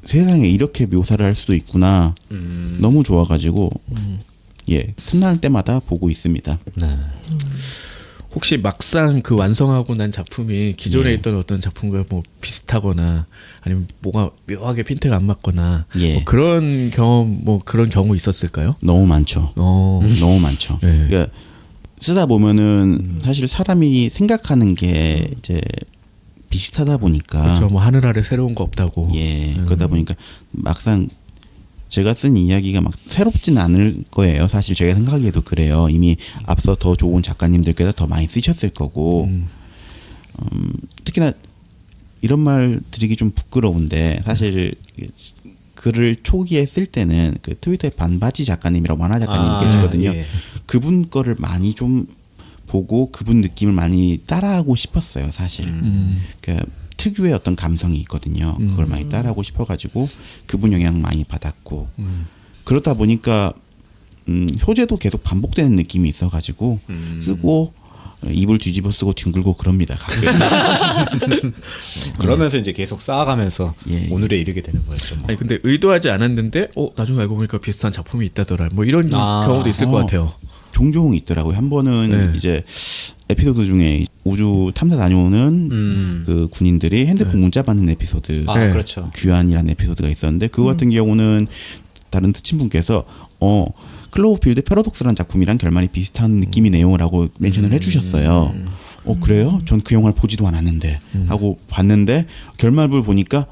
세상에 이렇게 묘사를 할 수도 있구나. 너무 좋아가지고 틈날 때마다 보고 있습니다. 혹시 막상 그 완성하고 난 작품이 기존에 있던 어떤 작품과 뭐 비슷하거나 아니면 뭐가 묘하게 핀트가 안 맞거나 뭐 그런 경우 있었을까요? 너무 많죠. 너무 많죠. 그러니까 쓰다 보면은 사실 사람이 생각하는 게 이제 비슷하다 보니까 그렇죠. 뭐 하늘 아래 새로운 거 없다고. 그러다 보니까 막상 제가 쓴 이야기가 막 새롭지는 않을 거예요. 사실 제가 생각하기에도 그래요. 이미 앞서 더 좋은 작가님들께서 더 많이 쓰셨을 거고 특히나 이런 말 드리기 좀 부끄러운데 사실 글을 초기에 쓸 때는 그 트위터에 반바지 작가님이라고 만화 작가님 계시거든요. 그분 거를 많이 좀 보고 그분 느낌을 많이 따라하고 싶었어요. 사실. 그러니까 특유의 어떤 감성이 있거든요. 그걸 많이 따라하고 싶어가지고 그분 영향 많이 받았고 그러다 보니까 소재도 계속 반복되는 느낌이 있어가지고 쓰고 입을 뒤집어 쓰고 뒹굴고 그럽니다. 그러면서 이제 계속 쌓아가면서 오늘에 이르게 되는 거였죠. 뭐. 아니 근데 의도하지 않았는데 나중에 알고 보니까 비슷한 작품이 있다더라. 뭐 이런 경우도 있을 것 같아요. 종종 있더라고요. 한 번은 이제 에피소드 중에 우주 탐사 다녀오는 그 군인들이 핸드폰 문자 받는 에피소드, 그렇죠. 귀환이라는 에피소드가 있었는데 그거 같은 경우는 다른 특친분께서 클로버필드 패러독스라는 작품이랑 결말이 비슷한 느낌이네요라고 멘션을 해주셨어요. 그래요? 전 그 영화를 보지도 않았는데 하고 봤는데 결말을 보니까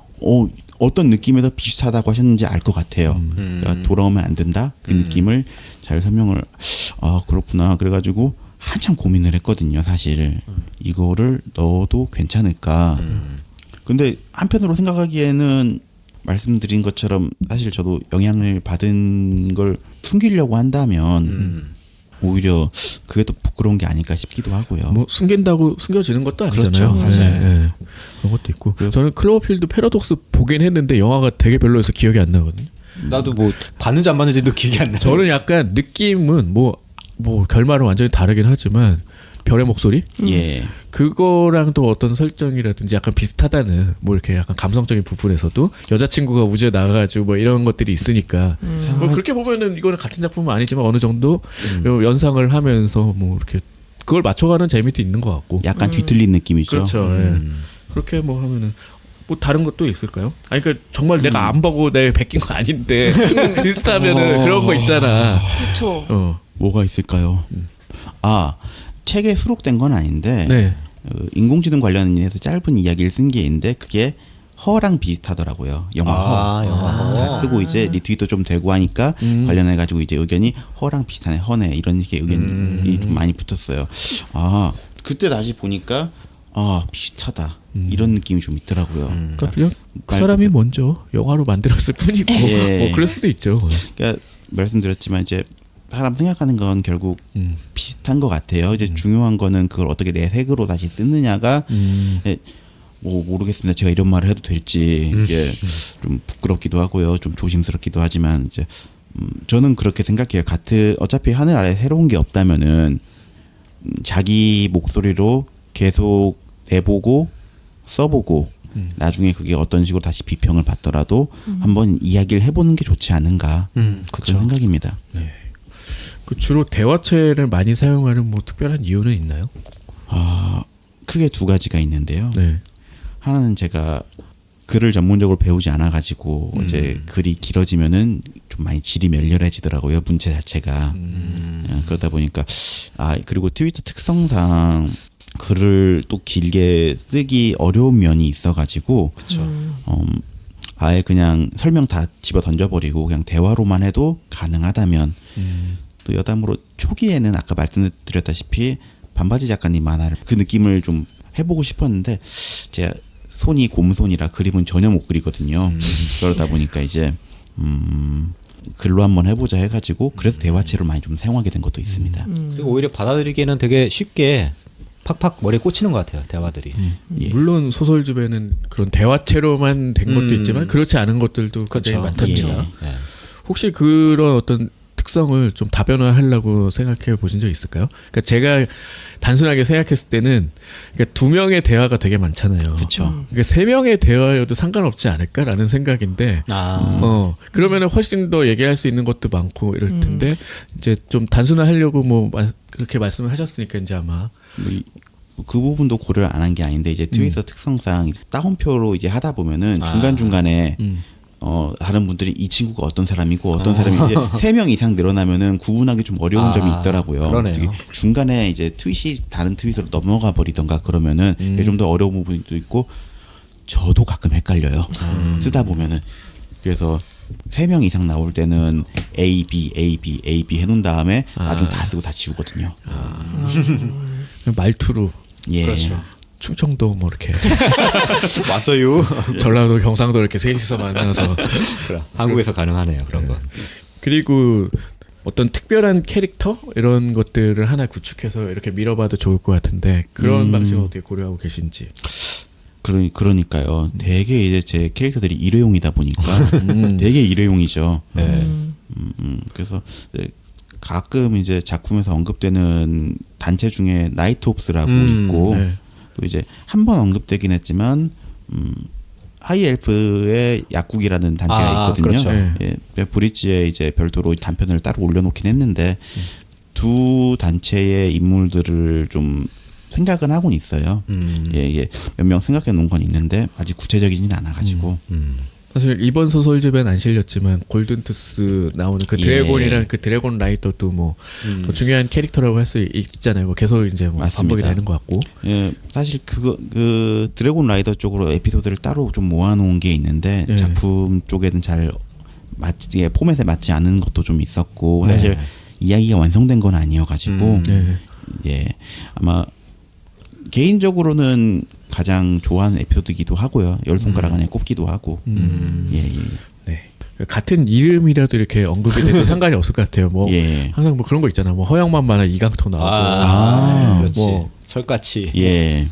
어떤 느낌에서 비슷하다고 하셨는지 알 것 같아요. 그러니까 돌아오면 안 된다 그 느낌을 잘 설명을 그렇구나. 그래가지고 한참 고민을 했거든요. 사실 이거를 넣어도 괜찮을까. 근데 한편으로 생각하기에는 말씀드린 것처럼 사실 저도 영향을 받은 걸 숨기려고 한다면 오히려 그게 더 부끄러운 게 아닐까 싶기도 하고요. 뭐 숨긴다고 숨겨지는 것도 아니잖아요. 그렇죠, 사실. 그런 것도 있고. 저는 클로버필드 패러독스 보긴 했는데 영화가 되게 별로여서 기억이 안 나거든요. 나도 뭐 봤는지 안 봤는지도 기억이 안 나요. 저는 약간 느낌은 뭐 결말은 완전히 다르긴 하지만 별의 목소리? 그거랑 또 어떤 설정이라든지 약간 비슷하다는 뭐 이렇게 약간 감성적인 부분에서도 여자친구가 우주에 나가가지고 뭐 이런 것들이 있으니까 뭐 그렇게 보면은 이거는 같은 작품은 아니지만 어느 정도 연상을 하면서 뭐 이렇게 그걸 맞춰가는 재미도 있는 것 같고 약간 뒤틀린 느낌이죠. 그렇죠. 예. 그렇게 뭐 하면은 뭐 다른 것도 있을까요? 아니 그러니까 정말 내가 안 보고 내 베낀 거 아닌데 비슷하면은 그런 거 있잖아. 그렇죠. 뭐가 있을까요? 아, 책에 수록된 건 아닌데 네. 인공지능 관련해서 짧은 이야기를 쓴 게 있는데 그게 허랑 비슷하더라고요. 영화 허. 영화 허. 다 쓰고 이제 리트윗도 좀 되고 하니까 관련해 가지고 이제 의견이 허랑 비슷하네, 허네 이런 식의 의견이 좀 많이 붙었어요. 아, 그때 다시 보니까 아, 비슷하다. 이런 느낌이 좀 있더라고요. 그러니까 그냥 그 사람이 먼저 영화로 만들었을 뿐이고 예. 뭐 그럴 수도 있죠. 그러니까 말씀드렸지만 이제 사람 생각하는 건 결국 비슷한 것 같아요. 이제 중요한 거는 그걸 어떻게 내 색으로 다시 쓰느냐가 뭐 모르겠습니다. 제가 이런 말을 해도 될지 이게 좀 부끄럽기도 하고요, 좀 조심스럽기도 하지만 이제 저는 그렇게 생각해요. 어차피 하늘 아래 새로운 게 없다면은 자기 목소리로 계속 내보고 써보고 나중에 그게 어떤 식으로 다시 비평을 받더라도 한번 이야기를 해보는 게 좋지 않은가 그런 생각입니다. 네. 그 주로 대화체를 많이 사용하는 뭐 특별한 이유는 있나요? 아, 크게 두 가지가 있는데요. 네. 하나는 제가 글을 전문적으로 배우지 않아 가지고 이제 글이 길어지면은 좀 많이 질이 멸렬해지더라고요, 문체 자체가. 그러다 보니까 그리고 트위터 특성상 글을 또 길게 쓰기 어려운 면이 있어 가지고 아예 그냥 설명 다 집어 던져버리고 그냥 대화로만 해도 가능하다면 또 여담으로 초기에는 아까 말씀드렸다시피 반바지 작가님 만화를 그 느낌을 좀 해보고 싶었는데 제가 손이 곰손이라 그림은 전혀 못 그리거든요. 그러다 보니까 이제 글로 한번 해보자 해가지고 그래서 대화체로 많이 좀 사용하게 된 것도 있습니다. 오히려 받아들이기에는 되게 쉽게 팍팍 머리에 꽂히는 것 같아요, 대화들이. 예. 물론 소설집에는 그런 대화체로만 된 것도 있지만 그렇지 않은 것들도 굉장히 많답니다. 예. 혹시 그런 어떤 특성을 좀 다변화하려고 생각해 보신 적 있을까요? 그러니까 제가 단순하게 생각했을 때는 그러니까 두 명의 대화가 되게 많잖아요. 그렇죠. 그러니까 세 명의 대화여도 상관없지 않을까라는 생각인데, 그러면은 훨씬 더 얘기할 수 있는 것도 많고 이럴 텐데 이제 좀 단순화하려고 뭐 그렇게 말씀을 하셨으니까 이제 아마 그 부분도 고려를 안 한 게 아닌데 이제 트위터 특성상 이제 따옴표로 이제 하다 보면은 중간 중간에 다른 분들이 이 친구가 어떤 사람이고 어떤 사람이 이제 3명 이상 늘어나면은 구분하기 좀 어려운 점이 있더라고요. 그러네요. 중간에 이제 트윗이 다른 트윗으로 넘어가 버리던가 그러면은 좀 더 어려운 부분도 있고 저도 가끔 헷갈려요. 쓰다 보면은 그래서 3명 이상 나올 때는 A, B, A, B, A, B 해놓은 다음에 나중 다 쓰고 다 지우거든요. 말투로 예. 그렇죠. 충청도 뭐 이렇게 왔어요. 전라도 경상도 이렇게 셋이서 만나서 한국에서 가능하네요, 그런 건. 그리고 어떤 특별한 캐릭터 이런 것들을 하나 구축해서 이렇게 밀어봐도 좋을 것 같은데 그런 방식은 어떻게 고려하고 계신지. 그러니까요. 되게 이제 제 캐릭터들이 일회용이다 보니까 되게 일회용이죠. 네. 그래서 가끔 이제 작품에서 언급되는 단체 중에 나이트옵스라고 있고 네. 또 이제 한 번 언급되긴 했지만 하이엘프의 약국이라는 단체가 있거든요. 그렇죠. 예, 브릿지에 이제 별도로 단편을 따로 올려놓긴 했는데 두 단체의 인물들을 좀 생각은 하고는 있어요. 예, 몇 명 생각해 놓은 건 있는데 아직 구체적이진 않아가지고. 사실 이번 소설집엔 안 실렸지만 골든투스 나오는 그 드래곤이랑 그 드래곤 라이더도 뭐 중요한 캐릭터라고 할 수 있잖아요. 뭐 계속 이제 뭐 반복이 되는 것 같고. 예, 사실 그 드래곤 라이더 쪽으로 에피소드를 따로 좀 모아놓은 게 있는데 작품 쪽에는 잘 포맷에 맞지 않은 것도 좀 있었고 사실 이야기가 완성된 건 아니어가지고 예, 아마 개인적으로는 가장 좋아하는 에피소드이기도 하고요. 10손가락 안에 꼽기도 하고. 예. 네. 같은 이름이라도 이렇게 언급이 돼도 상관이 없을 것 같아요. 뭐 항상 뭐 그런 거 있잖아. 뭐 허영만 만화 이강토 나오고. 그렇지. 뭐 철같이. 예.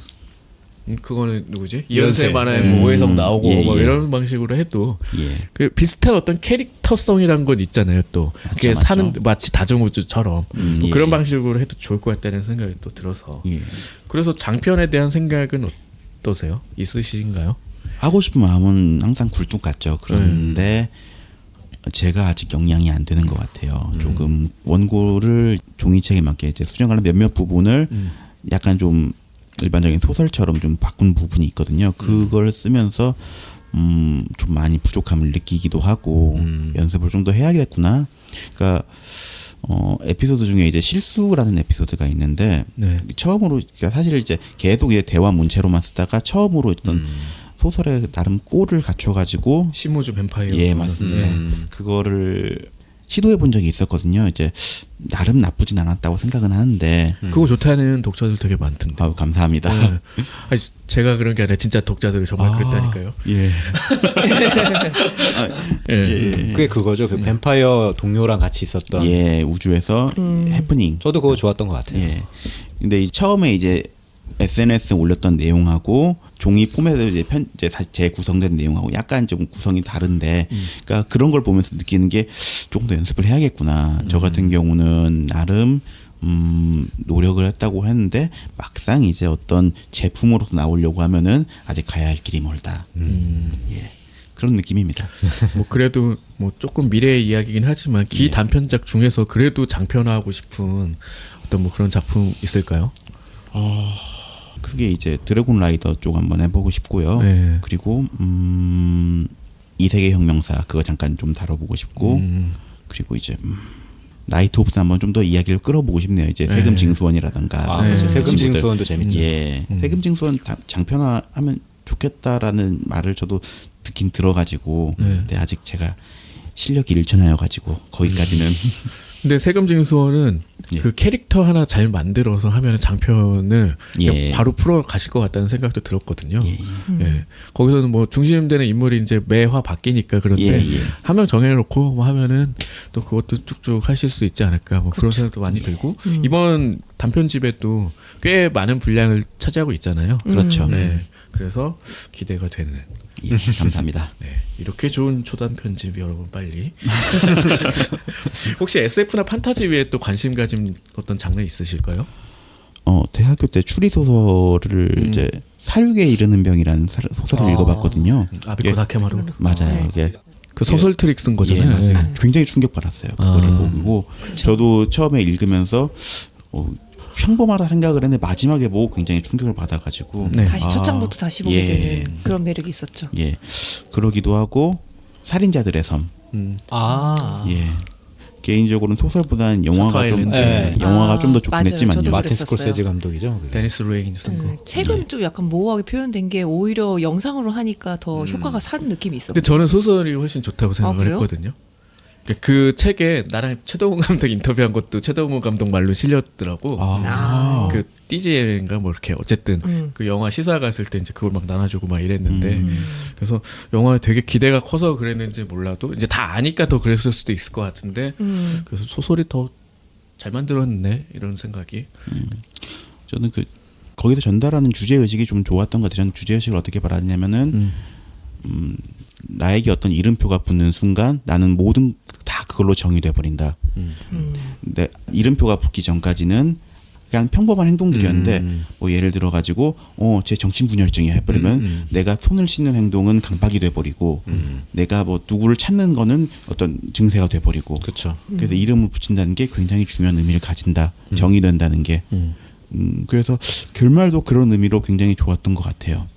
그거는 누구지? 이연세. 이연세 만화에 뭐 오해성 나오고 예, 뭐 예. 이런 방식으로 해도 예. 그 비슷한 어떤 캐릭터성이란 건 있잖아요. 또 그게 맞죠. 사는 마치 다중우주처럼 뭐 예. 그런 방식으로 해도 좋을 것 같다는 생각이 또 들어서 예. 그래서 장편에 대한 생각은 어떠세요? 있으신가요? 하고 싶은 마음은 항상 굴뚝 같죠. 그런데 제가 아직 역량이 안 되는 것 같아요. 조금 원고를 종이책에 맞게 이제 수정하는 몇몇 부분을 약간 좀 일반적인 소설처럼 좀 바꾼 부분이 있거든요. 그걸 쓰면서 좀 많이 부족함을 느끼기도 하고 연습을 좀 더 해야겠구나. 그러니까 에피소드 중에 이제 실수라는 에피소드가 있는데 네. 처음으로 그러니까 사실 이제 계속 이제 대화 문체로만 쓰다가 처음으로 어떤 소설에 나름 꼴을 갖춰가지고 시무즈 뱀파이어. 예 맞습니다. 그거를 시도해 본 적이 있었거든요. 이제 나름 나쁘진 않았다고 생각은 하는데 그거 좋다는 독자들 되게 많던데. 아유 감사합니다. 네. 아니, 제가 그런 게 아니라 진짜 독자들이 정말 그랬다니까요. 예. 예. 그게 그거죠. 그 뱀파이어 동료랑 같이 있었던. 예 우주에서 해프닝. 저도 그거 좋았던 것 같아요. 예. 근데 처음에 이제 SNS에 올렸던 내용하고 종이 폼에서 이제 재구성된 내용하고 약간 좀 구성이 다른데, 그러니까 그런 걸 보면서 느끼는 게 조금 더 연습을 해야겠구나. 저 같은 경우는 나름 노력을 했다고 했는데 막상 이제 어떤 제품으로서 나오려고 하면은 아직 가야 할 길이 멀다. 예. 그런 느낌입니다. 뭐 그래도 뭐 조금 미래의 이야기긴 하지만 기 단편작 중에서 그래도 장편화하고 싶은 어떤 뭐 그런 작품 있을까요? 그게 이제 드래곤 라이더 쪽 한번 해보고 싶고요. 네. 그리고 이세계 혁명사 그거 잠깐 좀 다뤄보고 싶고, 그리고 이제 나이트 옵스 한번 좀 더 이야기를 끌어보고 싶네요. 이제 세금 징수원이라든가. 아, 그렇죠. 세금 친구들. 징수원도 재밌죠. 예, 세금 징수원 장편화하면 좋겠다라는 말을 저도 듣긴 들어가지고, 근데 아직 제가 실력이 일천하여가지고 거기까지는. 근데 세금징수원은 예. 그 캐릭터 하나 잘 만들어서 하면 장편을 그냥 예. 바로 풀어 가실 것 같다는 생각도 들었거든요. 예. 예. 거기서는 뭐 중심되는 인물이 이제 매화 바뀌니까 그런데 예, 예. 한 명 정해놓고 뭐 하면은 또 그것도 쭉쭉 하실 수 있지 않을까 뭐 그런 생각도 많이 들고 이번 단편집에도 꽤 많은 분량을 차지하고 있잖아요. 그렇죠. 네. 그래서 기대가 되는. 예, 감사합니다. 네, 이렇게 좋은 초단 편집 여러분 빨리. 혹시 SF나 판타지 외에 또 관심 가진 어떤 장르 있으실까요? 대학교 때 추리 소설을 이제 사륙에 이르는 병이라는 소설을 읽어봤거든요. 아비코 예, 다케마루. 맞아요. 이게 그 소설 트릭 쓴 예, 거잖아요. 맞아요. 네. 굉장히 충격받았어요. 그거를 보고 저도 처음에 읽으면서 평범하다 생각을 했는데 마지막에 보고 굉장히 충격을 받아가지고 네. 다시 첫 장부터 다시 보게 예. 되는 그런 매력이 있었죠. 예, 그러기도 하고 살인자들의 섬. 아. 예. 개인적으로는 소설보다는 영화가 좀 셔터 아일랜드. 영화가 좀 더 좋긴 맞아요. 했지만요. 저도 마틴 그랬었어요. 스콜세지 감독이죠. 그게. 데니스 루에인 쓴 거. 책은 좀 약간 모호하게 표현된 게 오히려 영상으로 하니까 더 효과가 산 느낌이 있었어요. 근데 저는 소설이 훨씬 좋다고 생각을 그래요? 했거든요. 그 책에 나랑 최동훈 감독 인터뷰한 것도 최동훈 감독 말로 실렸더라고. 그 띠지인가 뭐 이렇게 어쨌든 그 영화 시사 갔을 때 이제 그걸 막 나눠주고 막 이랬는데 그래서 영화에 되게 기대가 커서 그랬는지 몰라도 이제 다 아니까 더 그랬을 수도 있을 것 같은데 그래서 소설이 더 잘 만들었네 이런 생각이. 저는 그 거기서 전달하는 주제 의식이 좀 좋았던 것 같아요. 저는 주제 의식을 어떻게 받았냐면은 나에게 어떤 이름표가 붙는 순간 나는 모든 다 그걸로 정의돼 버린다. 내 이름표가 붙기 전까지는 그냥 평범한 행동들이었는데 뭐 예를 들어 가지고 제 정신분열증이 해버리면 내가 손을 씻는 행동은 강박이 돼버리고 내가 뭐 누구를 찾는 거는 어떤 증세가 돼버리고 그렇죠. 그래서 이름을 붙인다는 게 굉장히 중요한 의미를 가진다. 정의된다는 게. 그래서 결말도 그런 의미로 굉장히 좋았던 것 같아요.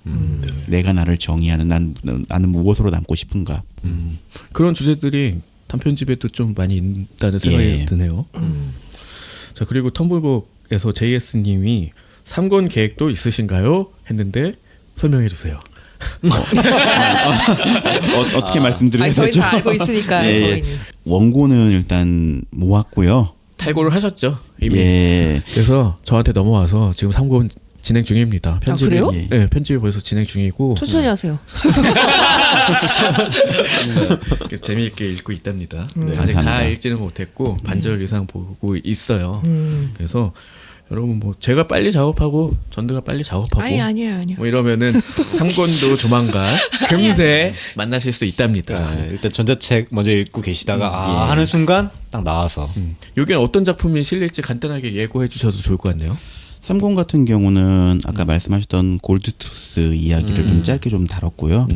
내가 나를 정의하는 나는 무엇으로 남고 싶은가. 그런 주제들이 단편집에도 좀 많이 있다는 생각이 예. 드네요. 자 그리고 텀블벅에서 JS님이 3권 계획도 있으신가요? 했는데 설명해 주세요. 어떻게 말씀드려야 아니, 저희 되죠? 다 알고 있으니까 예, 예. 저희는. 원고는 일단 모았고요. 탈고를 하셨죠 이미. 예. 그래서 저한테 넘어와서 지금 3권 진행 중입니다. 편집이. 그래요? 네, 편집이 벌써 진행 중이고. 천천히 하세요. 그래서 재미있게 읽고 있답니다. 네, 아직 다 감사합니다. 읽지는 못했고 반절 이상 보고 있어요. 그래서 여러분 뭐 제가 빨리 작업하고 전드가 빨리 작업하고 아니에요. 뭐 이러면은 3권도 조만간 금세 만나실 수 있답니다. 네, 일단 전자책 먼저 읽고 계시다가 하는 순간 딱 나와서 여기는 어떤 작품이 실릴지 간단하게 예고해 주셔도 좋을 것 같네요. 3권 같은 경우는 아까 말씀하셨던 골드투스 이야기를 좀 짧게 좀 다뤘고요.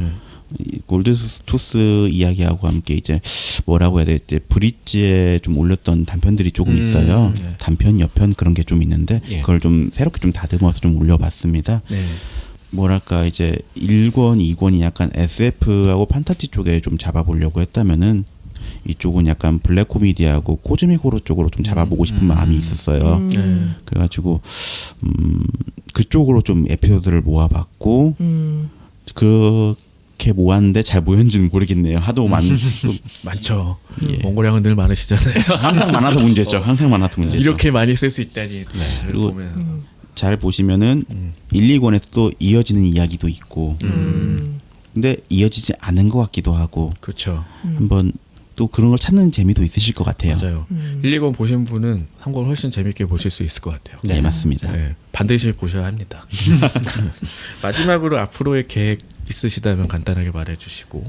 이 골드투스 이야기하고 함께 이제 뭐라고 해야 될지 브릿지에 좀 올렸던 단편들이 조금 있어요. 단편, 여편 그런 게 좀 있는데 그걸 좀 새롭게 좀 다듬어서 좀 올려봤습니다. 네. 뭐랄까 이제 1권, 2권이 약간 SF하고 판타지 쪽에 좀 잡아보려고 했다면은 이쪽은 약간 블랙 코미디하고 코즈믹 호러 쪽으로 좀 잡아보고 싶은 마음이 있었어요. 그래가지고 그쪽으로 좀 에피소드를 모아봤고 그렇게 모았는데 잘 모였는지는 모르겠네요. 하도 많죠. 몽골양은 늘 많으시잖아요. 항상 많아서 문제죠. 항상 많아서 문제죠. 이렇게 많이 쓸 수 있다니. 그리고 보면. 잘 보시면은 1, 2권에서 또 이어지는 이야기도 있고 근데 이어지지 않은 것 같기도 하고 그렇죠. 한번 또 그런 걸 찾는 재미도 있으실 것 같아요. 맞아요. 1, 2권 보신 분은 3권 훨씬 재밌게 보실 수 있을 것 같아요. 네, 맞습니다. 네, 반드시 보셔야 합니다. 마지막으로 앞으로의 계획 있으시다면 간단하게 말해주시고.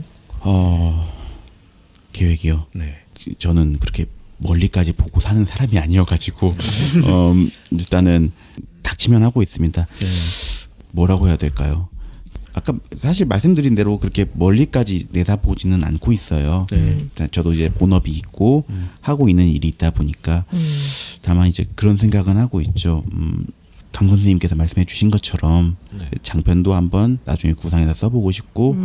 계획이요. 네. 저는 그렇게 멀리까지 보고 사는 사람이 아니어가지고 일단은 닥치면 하고 있습니다. 뭐라고 해야 될까요? 아까 사실 말씀드린 대로 그렇게 멀리까지 내다보지는 않고 있어요. 일단 저도 이제 본업이 있고 하고 있는 일이 있다 보니까 다만 이제 그런 생각은 하고 있죠. 강 선생님께서 말씀해 주신 것처럼 장편도 한번 나중에 구상해서 써보고 싶고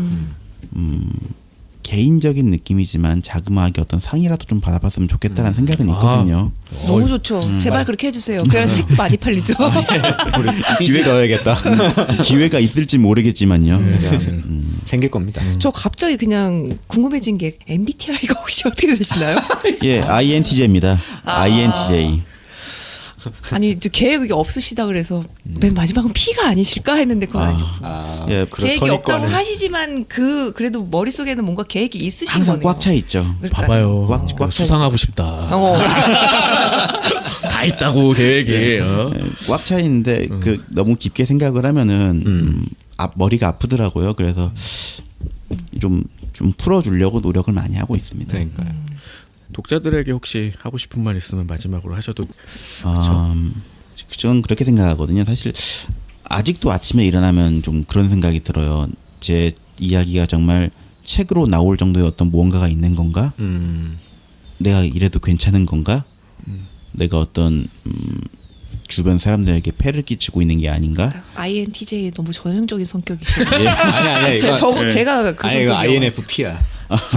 개인적인 느낌이지만 자그마하게 어떤 상이라도 좀 받아봤으면 좋겠다는 생각은 있거든요. 너무 좋죠. 제발 그렇게 해주세요. 그래야 책도 많이 팔리죠. 기회 넣어야겠다. 기회가 있을지 모르겠지만요. 생길 겁니다. 저 갑자기 그냥 궁금해진 게 MBTI가 혹시 어떻게 되시나요? 예, INTJ입니다. INTJ. 아니 계획이 없으시다 그래서 맨 마지막은 P가 아니실까 했는데 그건 아니고 예, 계획이 없다고 하시지만 그래도 머릿속에는 뭔가 계획이 있으신 항상 거네요. 꽉 차 있죠. 그러니까. 봐봐요. 꽉 수상하고 싶다. 다 있다고 계획이. 꽉 차 있는데 그 너무 깊게 생각을 하면은 머리가 아프더라고요. 그래서 좀 풀어주려고 노력을 많이 하고 있습니다. 그러니까요. 독자들에게 혹시 하고 싶은 말 있으면 마지막으로 하셔도. 저는 그렇게 생각하거든요. 사실 아직도 아침에 일어나면 좀 그런 생각이 들어요. 제 이야기가 정말 책으로 나올 정도의 어떤 무언가가 있는 건가? 내가 이래도 괜찮은 건가? 내가 어떤 주변 사람들에게 폐를 끼치고 있는 게 아닌가? INTJ 너무 전형적인 성격이시죠. 아니 이거 제가 그 아니 이거 성격이요. INFP야.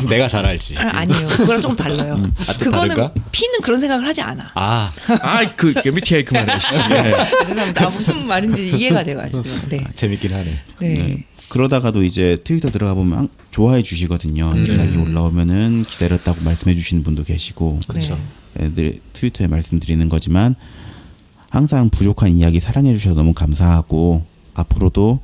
내가 잘 알지. 아니에요. 그거랑 조금 달라요. 또 그거는 다른가? P는 그런 생각을 하지 않아. 그 MBTI 그만해. 죄송합니다. 무슨 말인지 이해가 돼가지고. 네. 재밌긴 하네. 네. 그러다가도 이제 트위터 들어가 보면 좋아해 주시거든요. 이야기 올라오면은 기다렸다고 말씀해 주시는 분도 계시고. 그렇죠. 늘 트위터에 말씀드리는 거지만 항상 부족한 이야기 사랑해 주셔서 너무 감사하고 앞으로도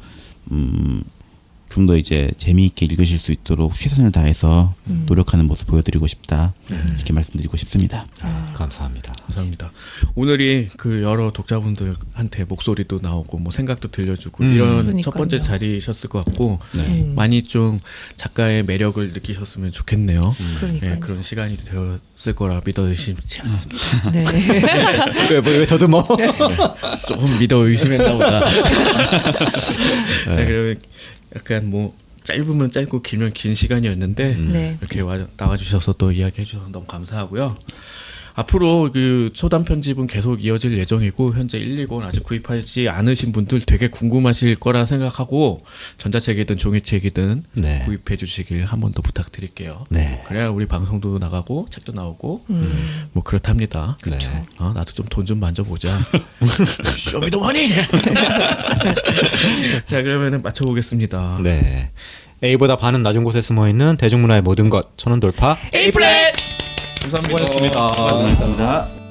좀 더 이제 재미있게 읽으실 수 있도록 최선을 다해서 노력하는 모습 보여드리고 싶다. 이렇게 말씀드리고 싶습니다. 감사합니다. 감사합니다. 오늘이 그 여러 독자분들한테 목소리도 나오고 뭐 생각도 들려주고 이런 그러니까요. 첫 번째 자리셨을 것 같고 많이 좀 작가의 매력을 느끼셨으면 좋겠네요. 그러니까요. 네, 그런 시간이 되었을 거라 믿어 의심치 않습니다. 네. 왜 더듬어? 조금 믿어 의심했나 보다. 자, 그러면 약간 뭐 짧으면 짧고 길면 긴 시간이었는데 네. 이렇게 나와주셔서 또 이야기해 주셔서 너무 감사하고요. 앞으로 그 초단 편집은 계속 이어질 예정이고 현재 1, 2권 아직 구입하지 않으신 분들 되게 궁금하실 거라 생각하고 전자책이든 종이책이든 네. 구입해 주시길 한 번 더 부탁드릴게요. 네. 그래야 우리 방송도 나가고 책도 나오고 뭐 그렇답니다. 그렇죠. 나도 좀 돈 좀 만져보자. 쇼미더머니. 자, 그러면은 맞춰보겠습니다. 네. A보다 반은 낮은 곳에 숨어 있는 대중문화의 모든 것. 천원 돌파. 에이플렛. 감사합니다. 감사합니다.